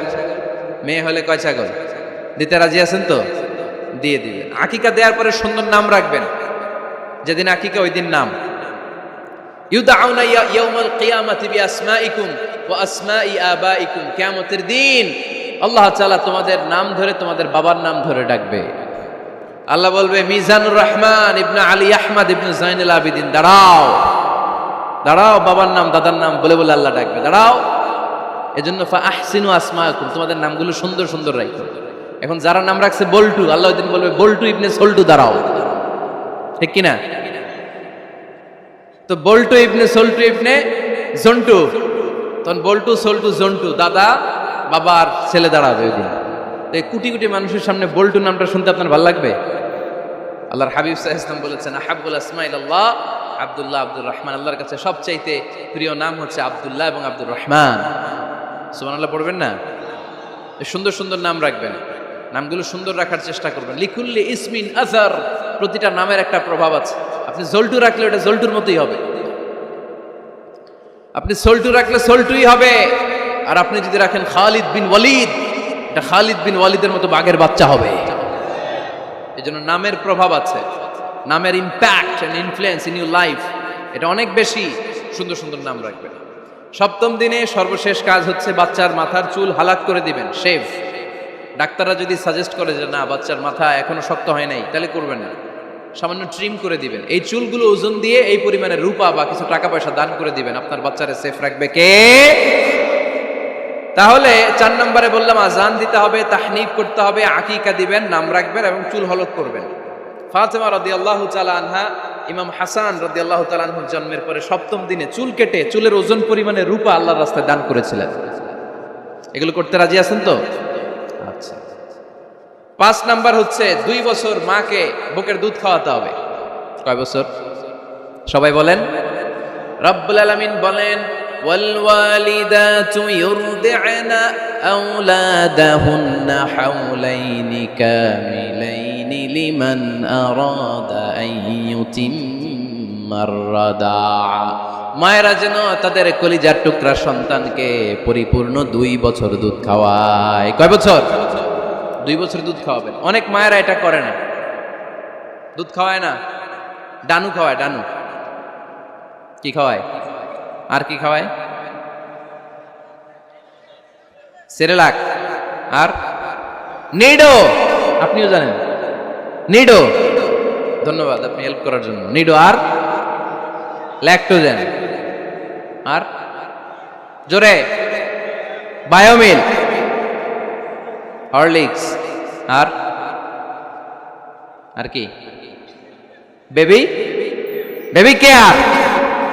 মেয়ে হলে কয় ছাগল? দিতে রাজি আছেন তো? দিয়ে দিবেন। আকিকা দেওয়ার পরে সুন্দর নাম রাখবেন। যেদিন আকিকা ওই দিন নাম। ইউদাউনা ইয়াউমাল কিয়ামাতি বিআসমাইকুম ওয়া আসমাই আবাইকুম। কিয়ামতের দিন আল্লাহ তাআলা তোমাদের নাম ধরে, তোমাদের বাবার নাম ধরে ডাকবে। আল্লাহ বলবে, মিজানুর রহমান ইবনে আলী আহমদ ইবনে জাইনুল আবিদিন, দাঁড়াও দাঁড়াও, বাবার নাম দাদার নাম বলে বলে আল্লাহ ডাকবে, দাঁড়াও। এজন্য ফা আহসিনু আসমাকুম, তোমাদের নামগুলো সুন্দর সুন্দর রাখো। এখন যারা নাম রাখছে বল্টু, আল্লাহ দিন বলবে, বল্টু ইবনে সল্টু, দাঁড়াও। ঠিক কিনা? তো বল্টু ইবনে সল্টু ইবনে জন্টু, তখন বল্টু সল্টু জন্টু, দাদা বাবা আর ছেলে দাঁড়াবে ওই দিন। তো এই কোটি কোটি মানুষের সামনে বল্টু নামটা শুনতে আপনার ভালো লাগবে? আল্লাহর হাবিব সাল্লাল্লাহু আলাইহি ওয়াসাল্লাম বলেছেন, আহাব্বুল আসমাইল্লাহ আব্দুল্লাহ আব্দুর রহমান। আল্লাহর কাছে সবচাইতে প্রিয় নাম হচ্ছে আব্দুল্লাহ এবং আব্দুর রহমান। সুবহানাল্লাহ পড়বেন না? সুন্দর সুন্দর নাম রাখবেন, নামগুলো সুন্দর রাখার চেষ্টা করবেন। লিকুল্লি ইসমিন আযার, প্রতিটা নামের একটা প্রভাব আছে। আপনি জল্টু রাখলে ওটা জল্টুর মতোই হবে, আপনি সল্টু রাখলে সল্টুই হবে। আর আপনি যদি রাখেন খালিদ বিন ওয়ালিদ, এটা খালিদ বিন ওয়ালিদের মতো বাঘের বাচ্চা হবে। এই জন্য নামের প্রভাব আছে, নামের impact and influence in your life এটা অনেক বেশি। সুন্দর সুন্দর নাম রাখবেন। সপ্তম দিনে সর্বশেষ কাজ হচ্ছে বাচ্চার মাথার চুল হালাক করে দিবেন, শেভ। ডাক্তাররা যদি সাজেস্ট করে যে না বাচ্চার মাথা এখনো শক্ত হয় নাই, তাহলে করবেন না, সামান্য ট্রিম করে দিবেন। এই চুলগুলো ওজন দিয়ে এই পরিমাণে রূপা বা কিছু টাকা পয়সা দান করে দিবেন। আপনার বাচ্চারে সেফ রাখবে কে? তাহলে 4 নম্বরে বললাম আজান দিতে হবে, তাহনিক করতে হবে, আকিকা দিবেন, নাম রাখবেন এবং চুল হলক করবেন। ফাতেমা রাদিয়াল্লাহু তাআলা আনহা, ইমাম হাসান রাদিয়াল্লাহু তাআলা আনহুর জন্মের পরে সপ্তম দিনে চুল কেটে চুলের ওজন পরিমাণে রূপা আল্লাহর রাস্তায় দান করেছিলেন। এগুলো করতে রাজি আছেন তো? আচ্ছা। 5 নাম্বার হচ্ছে 2 বছর মাকে বুকের দুধ খাওয়াতে হবে। কয় বছর? সবাই বলেন। রব্বুল আলামিন বলেন, ওয়াল ওয়ালিদাতু ইউরদি'না আওলাদাহুন্না হাওলাইনি কামিলাইনি লিমান আরাদা আন ইউতিম্মার রাদা'a। মায়েরা যেন তাদের কলিজার টুকরা সন্তানকে পরিপূর্ণ 2 বছর দুধ খাওয়ায়। কয় বছর? 2 বছর দুধ খাওয়াবেন। অনেক মায়েরা এটা করে না, দুধ খাওয়ায় না, ডানু খাওয়ায়। ডানু কি খাওয়ায়? আর কি খাওয়ায়? সেরেলাক আর নিডো। আপনিও জানেন নিডো? ধন্যবাদ আপনি হেল্প করার জন্য। নিডো আর ল্যাকটোজেন আর জোরে বায়োমিল, হরলিক্স আর কি? Baby care.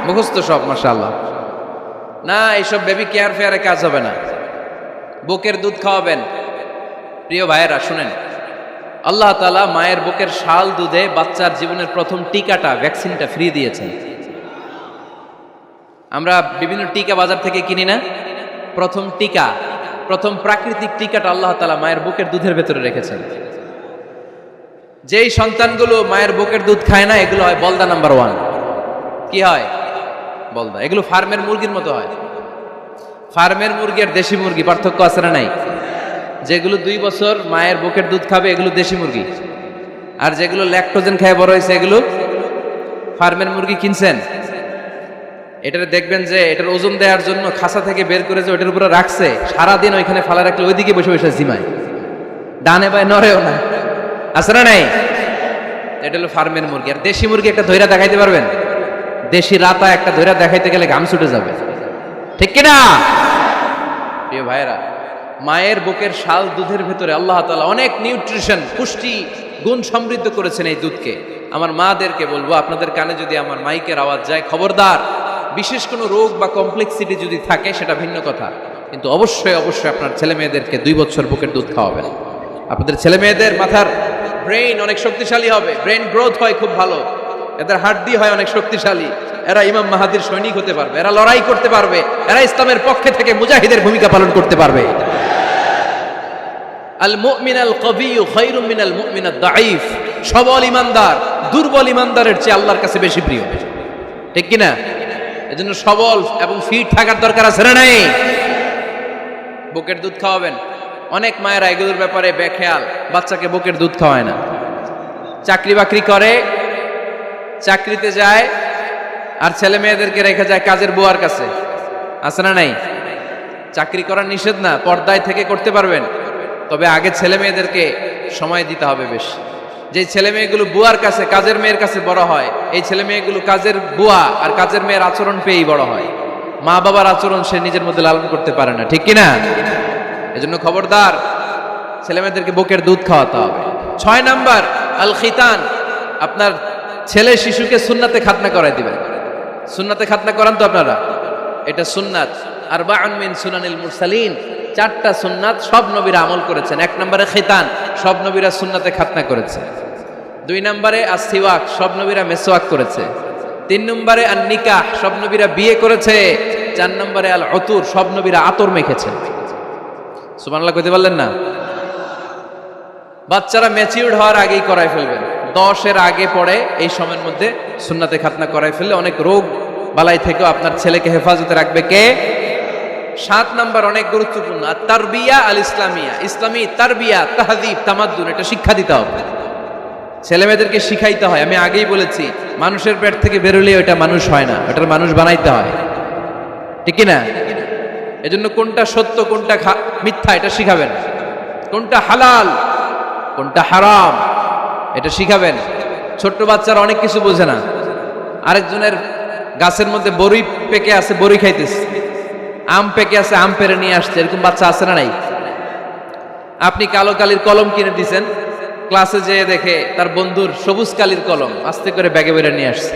মুখস্থ সব মাশাআল্লাহ। না, এইসব বেবি কেয়ার ফেয়ারে কাজ হবে না। বুকের দুধ খাওয়াবেন। প্রিয় ভাইয়েরা শুনেন, আল্লাহ তাআলা মায়ের বুকের শাল দুধে বাচ্চার জীবনের প্রথম টিকাটা, ভ্যাকসিনটা ফ্রি দিয়েছেন। আমরা বিভিন্ন টিকা বাজার থেকে কিনি না? প্রথম টিকা, প্রথম প্রাকৃতিক টিকাটা আল্লাহ তাআলা মায়ের বুকের দুধের ভেতরে রেখেছেন। যেই সন্তানগুলো মায়ের বুকের দুধ খায় না, এগুলো হয় বলদা নাম্বার 1। কি হয়? বলদা। এগুলো ফার্মের মুরগির মতো হয়। ফার্মের মুরগি আর দেশি মুরগি পার্থক্য আছে না নাই? যেগুলো 2 বছর মায়ের বুকের দুধ খাবে এগুলো দেশি মুরগি, আর যেগুলো ল্যাকটোজেন খায় বড় হয়েছে এগুলো ফার্মের মুরগি। কিনছেন? এটার দেখবেন যে এটার ওজন দেওয়ার জন্য খাসা থেকে বের করে যে ওইটার উপরে রাখছে, সারাদিন ওইখানে ফালা রাখলে ওইদিকে বসে বসে জিমায়, ডানে বায়ে নড়েও না। আছে না নাই? এটা হলো ফার্মের মুরগি। আর দেশি মুরগি একটা ধইরা দেখাইতে পারবেন? দেশি রাতা একটা ধইরা দেখাইতে গেলে ঘাম ছুটে যাবে, ঠিক কিনা? প্রিয় ভাইয়েরা, মায়ের বুকের শাল দুধের ভেতরে আল্লাহ তাআলা অনেক নিউট্রিশন, পুষ্টি গুণ সমৃদ্ধ করেছেন এই দুধকে। আমার মাদেরকে বলবো, আপনাদের কানে যদি আমার মাইকের আওয়াজ যায়, খবরদার, বিশেষ কোনো রোগ বা কমপ্লেক্সিটি যদি থাকে সেটা ভিন্ন কথা, কিন্তু অবশ্যই অবশ্যই আপনার ছেলে মেয়েদেরকে 2 বছর বুকের দুধ খাওয়াবেন। আপনাদের ছেলে মেয়েদের মাথার ব্রেইন অনেক শক্তিশালী হবে, ব্রেইন গ্রোথ হয় খুব ভালো, এদের হাড্ডি হয় অনেক শক্তিশালী, এরা ইমাম মাহাদির সৈনিক হতে পারবে, এরা লড়াই করতে পারবে, এরা ইসলামের পক্ষে থেকে মুজাহিদের ভূমিকা পালন করতে পারবে। আল মুমিন আল কবিয়্যু খায়রুম মিনাল মুমিন আদ দাঈফ। সবল ইমানদার দুর্বল ইমানদারের চেয়ে আল্লাহর কাছে বেশি প্রিয়, ঠিক কি না? এজন্য সবল এবং ফিট থাকার দরকার আছে না নাই? বুকের দুধ খাওয়াবেন। অনেক মায়েরা এগুলোর ব্যাপারে বেখেয়াল, বাচ্চাকে বুকের দুধ খাওয়ায় না। চাকরি বাকরি করে, চাকরিতে যায়, আর ছেলে মেয়েদেরকে রেখে যায় কাজের বুয়ার কাছে। আছে না নাই? চাকরি করা নিষেধ না, পর্দায় থেকে করতে পারবেন, তবে আগে ছেলে মেয়েদেরকে সময় দিতে হবে বেশি। যে ছেলে মেয়েগুলো বুয়ার কাছে, কাজের মেয়ের কাছে বড় হয়, এই ছেলে মেয়েগুলো কাজের বুয়া আর কাজের মেয়ের আচরণ পেয়েই বড় হয়। মা বাবার আচরণ সে নিজের মধ্যে লালন করতে পারে না, ঠিক কিনা? এজন্য খবরদার, ছেলে মেয়েদেরকে বুকের দুধ খাওয়াতে হবে। 6 নাম্বার আল খিতান। আপনার ছেলে শিশুকে সুন্নাতে খাতনা করাই দিবেন। সুন্নাতে খাতনা করান তো আপনারা, এটা সুন্নাত। আরবাউন মিন সুনানিল মুরসালিন, 4টা সুন্নাত সব নবীরা আমল করেছেন। 1 নম্বরে খিতান, সব নবীরা সুন্নাতে খাতনা করেছে। 2 নম্বরে আসসিওয়াক, সব নবীরা মেসওয়াক করেছে। 3 নম্বরে আন নিকাহ, সব নবীরা বিয়ে করেছে। 4 নম্বরে আল উতুর, সব নবীরা আতর মেখেছেন। সুবহানাল্লাহ কইতে পারলেন না? বাচ্চারা ম্যাচিউরড হওয়ার আগেই করাই ফেলবেন। 10-এর আগে পরে এই সময়ের মধ্যে সুন্নাতে খাতনা করাই ফেললে অনেক রোগ বালাই থেকেও আপনার ছেলেকে হেফাজতে রাখবে কে? 7 নাম্বার অনেক গুরুত্বপূর্ণ, আর তারবিয়া আল ইসলামিয়া, ইসলামী তারবিয়া, তাহযীব, তামাদ্দুন, এটা শিক্ষা দিতে হবে। ছেলে মেয়েদেরকে শিখাইতে হয়। আমি আগেই বলেছি, মানুষের পেট থেকে বেরোলে ওটা মানুষ হয় না, ওটার মানুষ বানাইতে হয়, ঠিক কি না? এজন্য কোনটা সত্য কোনটা মিথ্যা এটা শিখাবেন, কোনটা হালাল কোনটা হারাম এটা শিখাবেন। ছোট্ট বাচ্চারা অনেক কিছু বোঝে না। আরেকজনের গাছের মধ্যে বড়ি পেকে আছে, বড়ি খাইতেছে, আম পেকে আছে, আম পেরে নিয়ে আসছে, এরকম বাচ্চা আছে না নাই? আপনি কালো কালির কলম কিনে দিয়েছেন, ক্লাসে যেয়ে দেখে তার বন্ধুর সবুজ কালির কলম আস্তে করে ব্যাগে বেরে নিয়ে আসছে,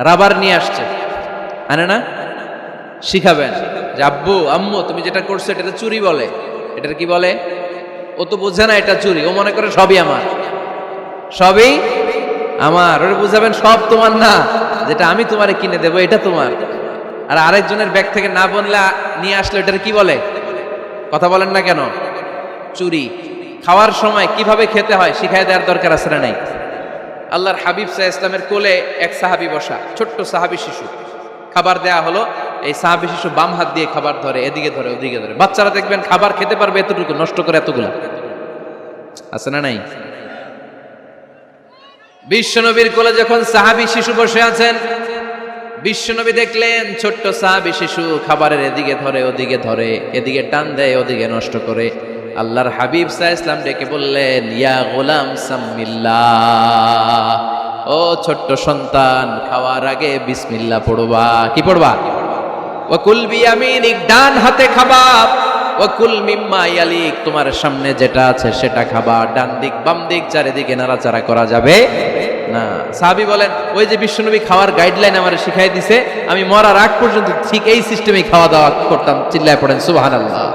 রাবার নিয়ে আসছে, আনে না? শিখাবেন যে আব্বু আম্মু তুমি যেটা করছো এটা চুরি বলে। এটার কি বলে? ও তো বোঝে না এটা চুরি, ও মনে করে সবই আমার, সবই আমার। ওরে বুঝাবেন সব তোমার না, যেটা আমি তোমারে কিনে দেবো এটা তোমার। আর আরেকজনের ব্যাগ থেকে না বললে নিয়ে আসলে এটার কি বলে? কথা বলেন না কেন? চুরি। খাওয়ার সময় কিভাবে খেতে হয় শিখাই দেওয়ার দরকার আছে না নাই? আল্লাহর হাবিব সাল্লাল্লাহু আলাইহি ওয়াসাল্লামের কোলে এক সাহাবী বসা, ছোট্ট সাহাবী শিশু, খাবার দেয়া হলো। এই সাহাবী শিশু বাম হাত দিয়ে খাবার ধরে, এদিকে ধরে ওদিকে ধরে। বাচ্চারা দেখবেন খাবার খেতে পারবে এতটুকু, নষ্ট করে এতগুলা, আছে না নাই? বিশ্বনবীর কোলে যখন সাহাবী শিশু বসে আছেন, বিশ্বনবী দেখলেন ছোট্ট সাহাবী শিশু খাবারের এদিকে ধরে ওদিকে ধরে, এদিকে টান দেয় ওদিকে নষ্ট করে। আল্লাহর হাবিব সাল্লাল্লাহু আলাইহি ওয়াসাল্লাম ডেকে বললেন, ইয়া গোলাম সাম্মিল্লাহ, ও ছোট্ট সন্তান খাওয়ার আগে বিসমিল্লাহ পড়বা। কি পড়বা? ওয়া কুল বিয়ামিনিক, ডান হাতে খাবা। ওয়া কুল মিম্মা ইয়ালিক, তোমার সামনে যেটা আছে সেটা খাবা। ডান দিক বাম দিক চারিদিকে নাড়াচাড়া করা যাবে না। সাহাবী বলেন, ওই যে বিশ্বনবী খাওয়ার গাইডলাইন আমারে শিখাই দিছে, আমি মরার আগ পর্যন্ত ঠিক এই সিস্টেমে খাওয়া দাওয়া করতাম। চিল্লায় পড়েন সুবহানাল্লাহ।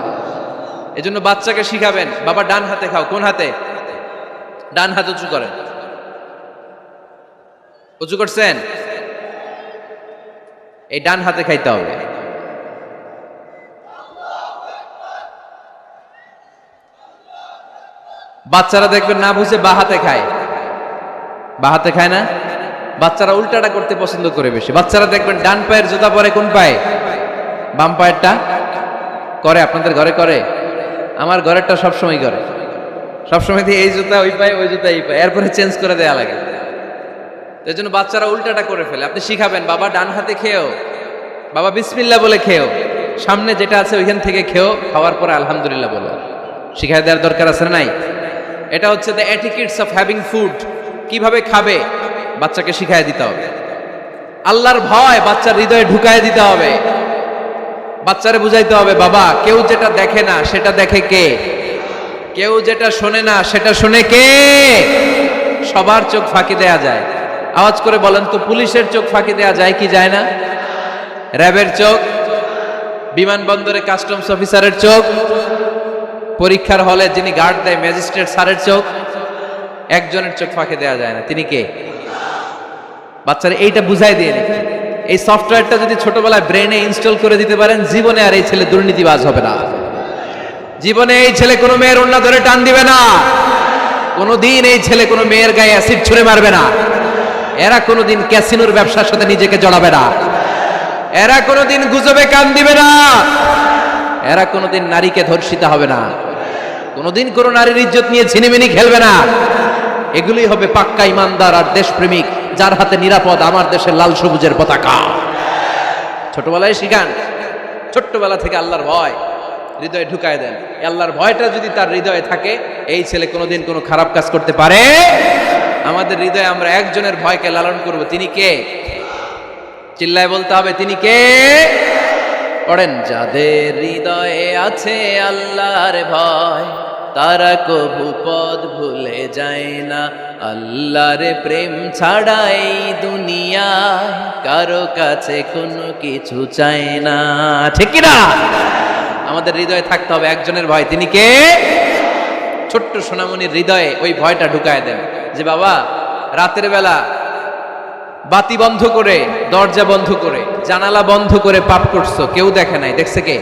এজন্য বাচ্চাকে শিখাবেন, বাবা ডান হাতে খাও। কোন হাতে? ডান হাত উঁচু করেন। উঁচু করছেন? এই ডান হাতে খাইতে হবে। বাচ্চারা দেখবেন না বুঝে বা হাতে খায়, বা হাতে খায় না। বাচ্চারা উল্টাটা করতে পছন্দ করে বেশি। বাচ্চারা দেখবেন ডান পায়ের জুতা পরে কোন পায়ে? বাম পায়েরটা করে। আপনাদের ঘরে করে? আমার ঘরেরটা সবসময় করে। সবসময় দিয়ে এই জুতা ওই পায়ে, ওই জুতা এই পায়ে, এরপরে চেঞ্জ করে দেয়া লাগে। এই জন্য বাচ্চারা উল্টাটা করে ফেলে। আপনি শিখাবেন, বাবা ডান হাতে খেও, বাবা বিসমিল্লাহ বলে খেও, সামনে যেটা আছে ওইখান থেকে খেও, খাওয়ার পরে আলহামদুলিল্লাহ বলো। শিখাই দেওয়ার দরকার আছে না নাই? এটা হচ্ছে the etiquettes of having food. কিভাবে খাবে বাচ্চাকে শিখাই দিতে হবে। আল্লাহর ভয় বাচ্চার হৃদয়ে ঢুকায় দিতে হবে। বাচ্চারে বুঝাইতে হবে, বাবা কেউ যেটা দেখে না সেটা দেখে কে? কেউ যেটা শোনে না সেটা শোনে কে? সবার চোখ ফাঁকি দেয়া যায়। আওয়াজ করে বলেন তো, পুলিশের চোখ ফাঁকি দেয়া যায় কি যায় না? র্যাবের চোখ, বিমানবন্দরে কাস্টমস অফিসারের চোখ, পরীক্ষার হলে যিনি গার্ড দেয় ম্যাজিস্ট্রেট স্যারের চোখ, একজনের চোখ ফাঁকি দেয়া যায় না। তিনি কে? বাচ্চারা এইটা বুঝাই দিয়ে নি। এই সফটওয়্যারটা যদি ছোটবেলায় ব্রেনে ইনস্টল করে দিতে পারেন, জীবনে আর এই ছেলে দুর্নীতিবাজ হবে না। জীবনে এই ছেলে কোনো মেয়ের ওড়না ধরে টান দিবে না। কোনোদিন এই ছেলে কোনো মেয়ের গায়ে অ্যাসিড ছুঁড়ে মারবে না। এরা কোনোদিন ক্যাসিনোর ব্যবসার সাথে নিজেকে জড়াবে না। এরা কোনোদিন গুজবে কান দিবে না। এরা কোনোদিন নারীকে ধর্ষিতা হবে না। কোনোদিন কোনো নারীর ইজ্জত নিয়ে ছিনিমিনি খেলবে না। এগুলোই হবে পাক্কা ইমানদার আর দেশপ্রেমিক, যার হাতে নিরাপদ আমার দেশের লাল সবুজের পতাকা। ছোটবেলায় শিখান, ছোট্টবেলা থেকে আল্লাহর ভয় হৃদয়ে ঢুকায় দেন। আল্লাহর ভয়টা যদি তার হৃদয়ে থাকে, এই ছেলে কোনোদিন কোনো খারাপ কাজ করতে পারে। আমাদের হৃদয়ে আমরা একজনের ভয়কে লালন করব। তিনি কে? চিল্লায় বলতে হবে, তিনি কে? পড়েন, যাদের হৃদয়ে আছে আল্লাহর ভয়, তারা কভু পদ ভুলে যায় না। আল্লাহর প্রেম ছাড়া এই দুনিয়ায় কারো কাছে কোনো কিছু চায় না, ঠিক কি না? আমাদের হৃদয়ে থাকতে হবে একজনের ভয়, তিনি কে? ছোট্ট সোনামণির হৃদয়ে ওই ভয়টা ঢুকায় দেন যে বাবা রাতের বেলা বাতি বন্ধ করে, দরজা বন্ধ করে, জানালা বন্ধ করে পাপ করছো, কেউ দেখে নাই, দেখছে কে?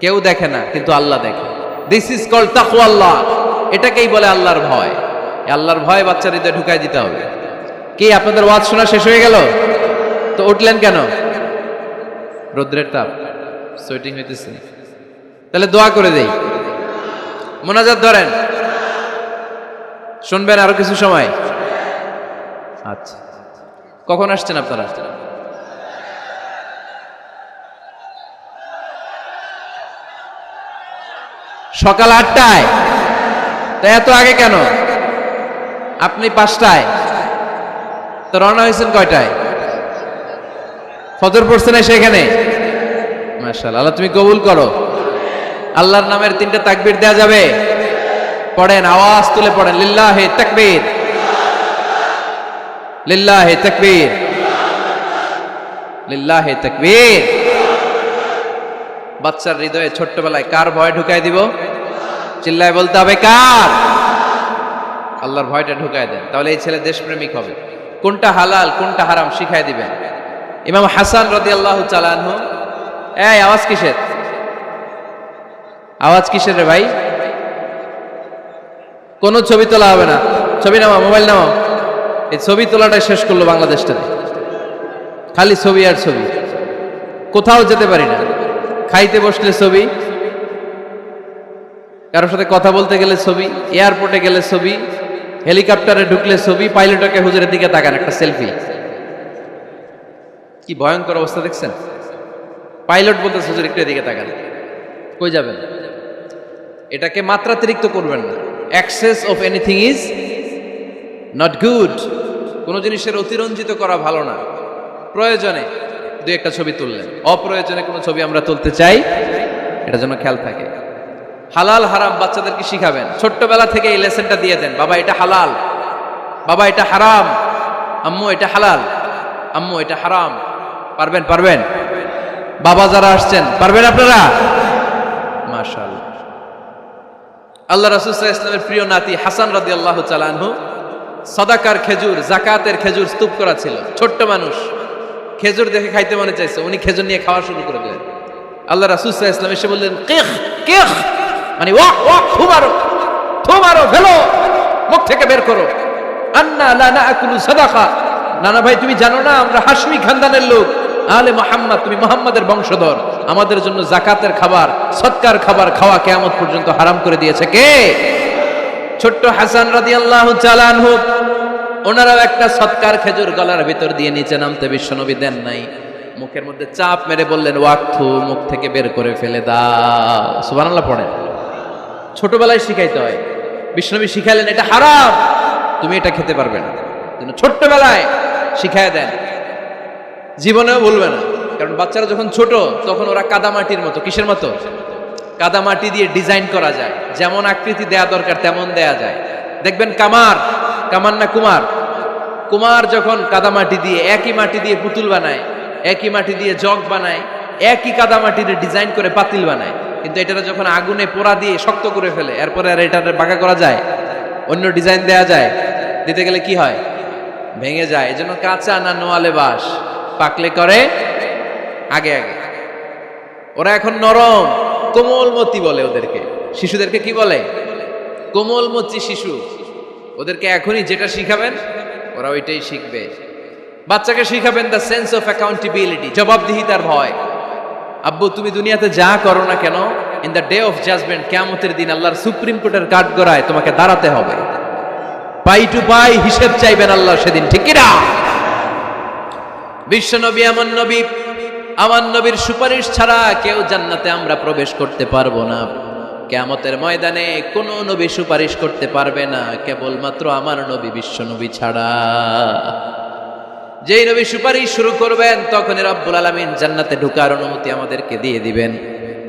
কেউ দেখে না, কিন্তু আল্লাহ দেখে। দিস ইজ কল্ড তাকওয়াল্লাহ। এটাকেই বলে আল্লাহর ভয়। আল্লাহর ভয় বাচ্চার হৃদয়ে ঢুকাই দিতে হবে। কি আপনাদের ওয়াজ শোনা শেষ হয়ে গেল? তো উঠলেন কেন? রৌদ্রের তাপ, সোয়েটিং হইতেছে। তাহলে দোয়া করে দেই, মোনাজাত ধরেন, শুনবেন আরো কিছু সময়। আচ্ছা, কখন আসছেন আপনারা? সকাল 8টায়। তা এত আগে কেন? আপনি 5টায়, তো রওনা হয়েছেন কয়টায়? ফজর পড়ছেন সেখানে? মাশাআল্লাহ, আল্লাহ তুমি কবুল করো। আল্লাহর নামের 3টা তাকবীর দেয়া যাবে? পড়েন, আওয়াজ তুলে পড়েন, লিল্লাহি তাকবীর, লিল্লাহি তাকবীর, লিল্লাহি তাকবীর। বাচ্চার হৃদয়ে ছোট্টবেলায় কার ভয় ঢুকাই দিব? চিল্লায় বলতে হবে কার? আল্লাহর ভয়টা ঢুকায় দেন, তাহলে এই ছেলে দেশপ্রেমিক হবে। কোনটা হালাল কোনটা হারাম শিখাই দিবেন। ইমাম হাসান রাদিয়াল্লাহু তাআলা আনহু, এই আওয়াজ কিসের? আওয়াজ কিসের রে ভাই? কোন ছবি তোলা হবে না। ছবি নামাও, মোবাইল নামাও। এই ছবি তোলাটা শেষ করলো বাংলাদেশটাতে, খালি ছবি আর ছবি। কোথাও যেতে পারি না, খাইতে বসলে ছবি, কারোর সাথে কথা বলতে গেলে ছবি, এয়ারপোর্টে গেলে ছবি, হেলিকপ্টারে ঢুকলে ছবি, পাইলটকে হুজুরের দিকে তাকান একটা সেলফি। কি ভয়ঙ্কর অবস্থা দেখছেন? পাইলট বলতে হুজুর একটু এদিকে তাকান, কই যাবেন? এটাকে মাত্রাতিরিক্ত করবেন না। Access of anything is not good. কোন জিনিসের অতিরঞ্জিত করা ভালো না। প্রয়োজনে দুই একটা ছবি তুললেন, অপ্রয়োজনে কোনো ছবি আমরা তুলতে চাই, এটা যেন খেয়াল থাকে। হালাল হারাম বাচ্চাদেরকে শিখাবেন, ছোট্টবেলা থেকে এই লেসনটা দিয়ে দেন। বাবা এটা হালাল, বাবা এটা হারাম, আম্মু এটা হালাল, আম্মু এটা হারাম। পারবেন? পারবেন? বাবা যারা আসছেন পারবেন আপনারা? মাশাআল্লাহ। আল্লাহ রাসূল সাল্লাল্লাহু আলাইহি ওয়াসাল্লামের প্রিয় নাতি হাসান রাদিয়াল্লাহু তাআলা আনহু সাদাকার খেজুর, যাকাতের খেজুর স্তূপ করা ছিল। ছোট্ট মানুষ, খেজুর দেখে খাইতে মনে চাইছে, উনি খেজুর নিয়ে খাওয়া শুরু করে দিলেন। আল্লাহ রাসূল সাল্লাল্লাহু আলাইহি ওয়াসাল্লাম এসে বললেন, কিখ কিখ, মানে ওয়াক ওয়াক, থু মারো, থু মারো, ফেলো, মুখ থেকে বের করো। আন্না লা নাআকুলু সাদাকা। নানা ভাই তুমি জানো না আমরা হাশমি খানদানের লোক, আলে মুহাম্মদ, তুমি মুহাম্মাদের বংশধর। আমাদের জন্য যাকাতের খাবার, সদকার খাবার খাওয়া কিয়ামত পর্যন্ত হারাম করে দিয়েছে কে? ছোট্ট হাসান রাদিয়াল্লাহু তাআলা আনহু, ওনারাও একটা সদকার খেজুর গলার ভিতর দিয়ে নিচে নামতে বিশ্বনবী দেন নাই। মুখের মধ্যে চাপ মেরে বললেন, ওয়াক্থু, মুখ থেকে বের করে ফেলে দাও। সুবহানাল্লাহ পড়েন। ছোটবেলায় শিখাইতে হয়। বিশ্বনবী শিখাইলেন এটা হারাম, তুমি এটা খেতে পারবে না। ছোট্টবেলায় শিখায় দেন, জীবনেও বলবে না। কারণ বাচ্চারা যখন ছোট তখন ওরা কাদামাটির মতো। কিসের মতো? কাদামাটি দিয়ে ডিজাইন করা যায়, যেমন আকৃতি দেয়া দরকার তেমন দেয়া যায়। দেখবেন কামার, কামার না কুমার, কুমার যখন কাদামাটি দিয়ে, একই মাটি দিয়ে পুতুল বানায়, একই মাটি দিয়ে জগ বানায়, একই কাদামাটি দিয়ে ডিজাইন করে পাতিল বানায়, কিন্তু এটা যখন আগুনে পোড়া দিয়ে শক্ত করে ফেলে, এরপরে আর এটা বাঁকা করা যায়, অন্য ডিজাইন দেয়া যায়, দিতে গেলে কি হয়? ভেঙে যায়। এজন্য কাঁচা না নোয়ালে বাস, পাকলে করে আগে আগে। ওরা এখন নরম, কোমলমতি বলে ওদেরকে। শিশুদেরকে কি বলে? কোমলমতি শিশু। ওদেরকে এখনই যেটা শিখাবেন ওরা ওইটাই শিখবে। বাচ্চাকে শিখাবেন দ্য সেন্স অফ অ্যাকাউন্টেবিলিটি, জবাবদিহিতার ভয়। আব্বু তুমি দুনিয়াতে যা করো না কেন, in the day of judgement, কিয়ামতের দিন আল্লাহর সুপ্রিম কোর্টের কাঠগড়ায় তোমাকে দাঁড়াতে হবে। পাই টু পাই হিসেব চাইবেন আল্লাহ সেদিন, ঠিক কি না? বিশ্ব নবী এমন নবী, আমার নবীর সুপারিশ ছাড়া কেউ জান্নাতে আমরা প্রবেশ করতে পারবো না। কিয়ামতের ময়দানে কোনো নবী সুপারিশ করতে পারবে না, কেবলমাত্র আমার নবী বিশ্ব নবী ছাড়া। যেই নবী সুপারিশ শুরু করবেন তখনই রব্বুল আলামিন জান্নাতে ঢোকার অনুমতি আমাদেরকে দিয়ে দিবেন।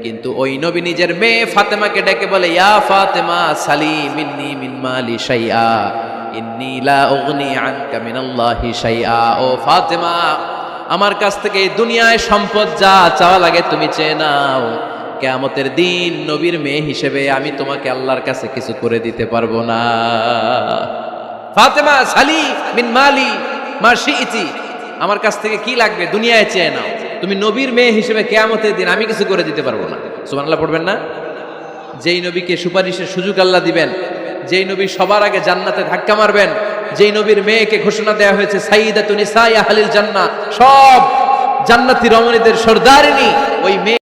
কিন্তু ওই নবী নিজের মেয়ে ফাতেমাকে ডেকে বলে, ইয়া ফাতেমা সালি মিন্নি মিন মালি শাইআ ইন্নী লা উগনি আনকা মিনাল্লাহি শাইআ। ও ফাতেমা, আমার কাছ থেকে এই দুনিয়ায় সম্পদ যা চাওয়া লাগে তুমি চেয়ে নাও, কিয়ামতের দিন নবীর মেয়ে হিসেবে আমি তোমাকে আল্লাহর কাছে কিছু করে দিতে পারবো না। ফাতেমা সালি মিন মালি মা শিইতি, আমার কাছ থেকে কি লাগবে দুনিয়ায় চেয়ে নাও, তুমি নবীর মেয়ে হিসেবে কিয়ামতের দিন আমি কিছু করে দিতে পারবো না। সুবহানাল্লাহ পড়বেন না? যেই নবীকে সুপারিশের সুযোগ আল্লাহ দিবেন, যেই নবী সবার আগে জান্নাতে ধাক্কা মারবেন, যেই নবীর মেয়েকে ঘোষণা দেওয়া হয়েছে সাইয়্যিদাতুন নিসাই আহলিল জান্নাহ, সব জান্নাতি রমণীদের সর্দারিনী, ওই মেয়ে